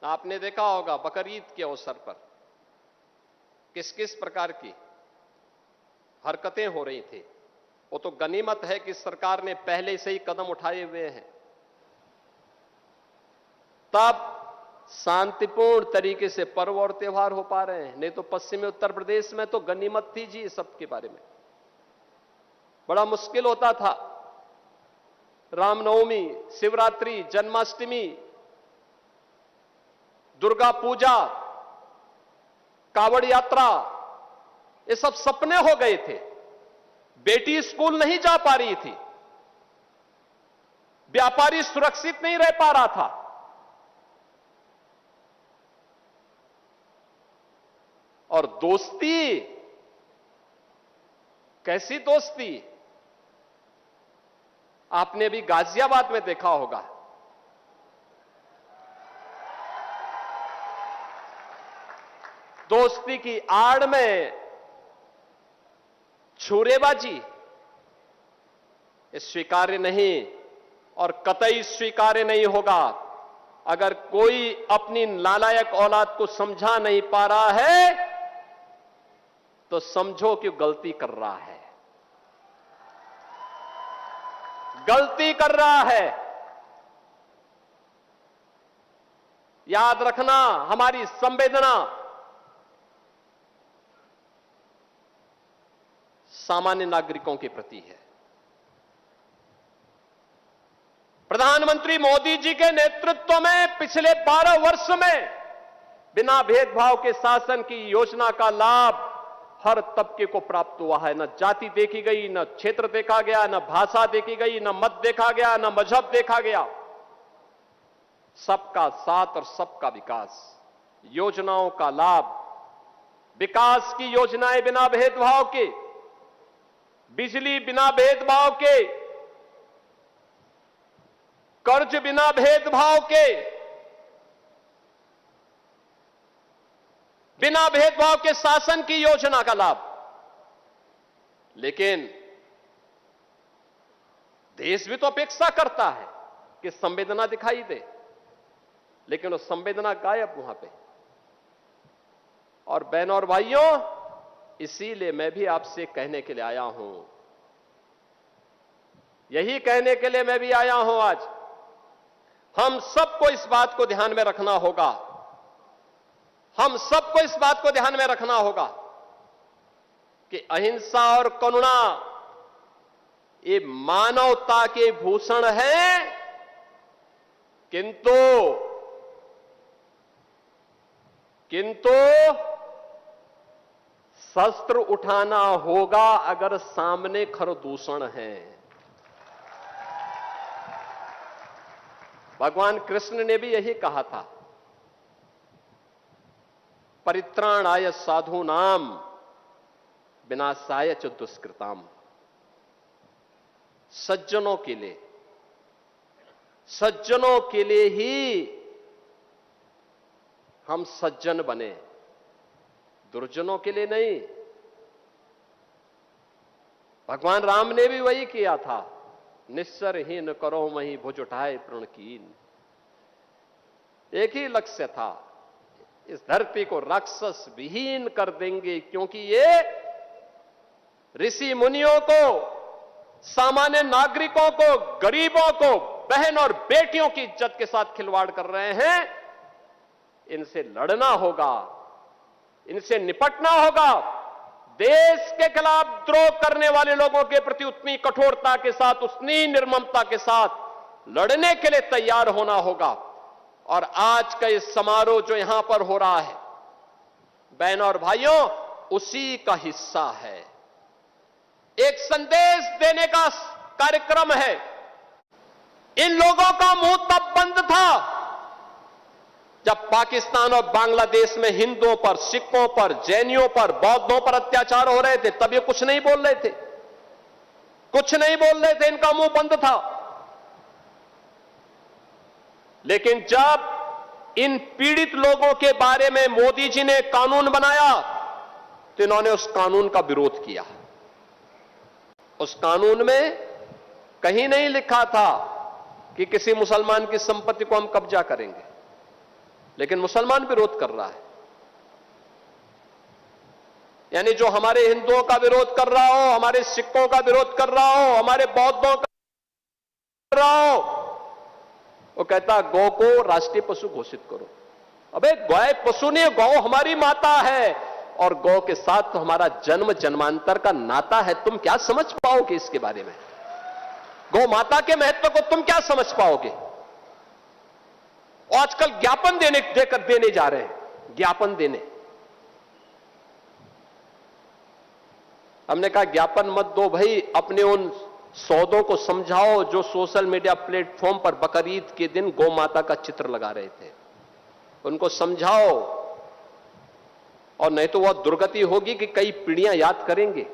आपने देखा होगा बकरीद के अवसर पर किस किस प्रकार की हरकतें हो रही थी। वो तो गनीमत है कि सरकार ने पहले से ही कदम उठाए हुए हैं, तब शांतिपूर्ण तरीके से पर्व और त्योहार हो पा रहे हैं। नहीं तो पश्चिमी उत्तर प्रदेश में तो गनीमत थी जी, सबके बारे में बड़ा मुश्किल होता था। रामनवमी, शिवरात्रि, जन्माष्टमी, दुर्गा पूजा, कावड़ यात्रा, ये सब सपने हो गए थे। बेटी स्कूल नहीं जा पा रही थी, व्यापारी सुरक्षित नहीं रह पा रहा था। और दोस्ती, कैसी दोस्ती, आपने भी गाजियाबाद में देखा होगा। दोस्ती की आड़ में छुरेबाजी, ये स्वीकार्य नहीं और कतई स्वीकार्य नहीं होगा। अगर कोई अपनी नालायक औलाद को समझा नहीं पा रहा है तो समझो कि गलती कर रहा है, गलती कर रहा है। याद रखना, हमारी संवेदना सामान्य नागरिकों के प्रति है। प्रधानमंत्री मोदी जी के नेतृत्व में पिछले 12 वर्ष में बिना भेदभाव के शासन की योजना का लाभ हर तबके को प्राप्त हुआ है। न जाति देखी गई, न क्षेत्र देखा गया, न भाषा देखी गई, न मत देखा गया, न मजहब देखा गया। सबका साथ और सबका विकास, योजनाओं का लाभ, विकास की योजनाएं बिना भेदभाव के, बिजली बिना भेदभाव के, कर्ज बिना भेदभाव के, बिना भेदभाव के शासन की योजना का लाभ। लेकिन देश भी तो अपेक्षा करता है कि संवेदना दिखाई दे, लेकिन वो संवेदना गायब वहां पे। और बहनों और भाइयों, इसीलिए मैं भी आपसे कहने के लिए आया हूं, यही कहने के लिए मैं भी आया हूं आज। हम सबको इस बात को ध्यान में रखना होगा, हम सबको इस बात को ध्यान में रखना होगा कि अहिंसा और करुणा ये मानवता के भूषण हैं, किंतु शस्त्र उठाना होगा अगर सामने खरदूषण है। भगवान कृष्ण ने भी यही कहा था, परित्राणाय साधूनाम विनाशाय च दुष्कृताम। सज्जनों के लिए ही हम सज्जन बने, दुर्जनों के लिए नहीं। भगवान राम ने भी वही किया था, निस्सरहीन करो मही भुज उठाए प्रणकीन। एक ही लक्ष्य था, इस धरती को राक्षस विहीन कर देंगे, क्योंकि ये ऋषि मुनियों को, सामान्य नागरिकों को, गरीबों को, बहन और बेटियों की इज्जत के साथ खिलवाड़ कर रहे हैं। इनसे लड़ना होगा, इनसे निपटना होगा। देश के खिलाफ द्रोह करने वाले लोगों के प्रति उतनी कठोरता के साथ, उतनी निर्ममता के साथ लड़ने के लिए तैयार होना होगा। और आज का ये समारोह जो यहां पर हो रहा है, बहनों और भाइयों, उसी का हिस्सा है। एक संदेश देने का कार्यक्रम है। इन लोगों का मुंह तब बंद था जब पाकिस्तान और बांग्लादेश में हिंदुओं पर, सिखों पर, जैनियों पर, बौद्धों पर अत्याचार हो रहे थे। तब ये कुछ नहीं बोल रहे थे, कुछ नहीं बोल रहे थे, इनका मुंह बंद था। लेकिन जब इन पीड़ित लोगों के बारे में मोदी जी ने कानून बनाया तो इन्होंने उस कानून का विरोध किया। उस कानून में कहीं नहीं लिखा था कि किसी मुसलमान की संपत्ति को हम कब्जा करेंगे। लेकिन मुसलमान विरोध कर रहा है। यानी जो हमारे हिंदुओं का विरोध कर रहा हो, हमारे सिखों का विरोध कर रहा हो, हमारे बौद्धों का कर रहा हो, वो कहता गौ को राष्ट्रीय पशु घोषित करो। अबे गाय पशु नहीं, गौ हमारी माता है और गौ के साथ तो हमारा जन्म जन्मांतर का नाता है। तुम क्या समझ पाओगे इसके बारे में? गौ माता के महत्व को तुम क्या समझ पाओगे? और आजकल ज्ञापन देने जा रहे हैं, ज्ञापन देने। हमने कहा ज्ञापन मत दो भाई, अपने उन सौदों को समझाओ जो सोशल मीडिया प्लेटफॉर्म पर बकरीद के दिन गौ माता का चित्र लगा रहे थे, उनको समझाओ, और नहीं तो वह दुर्गति होगी कि कई पीढ़ियां याद करेंगे।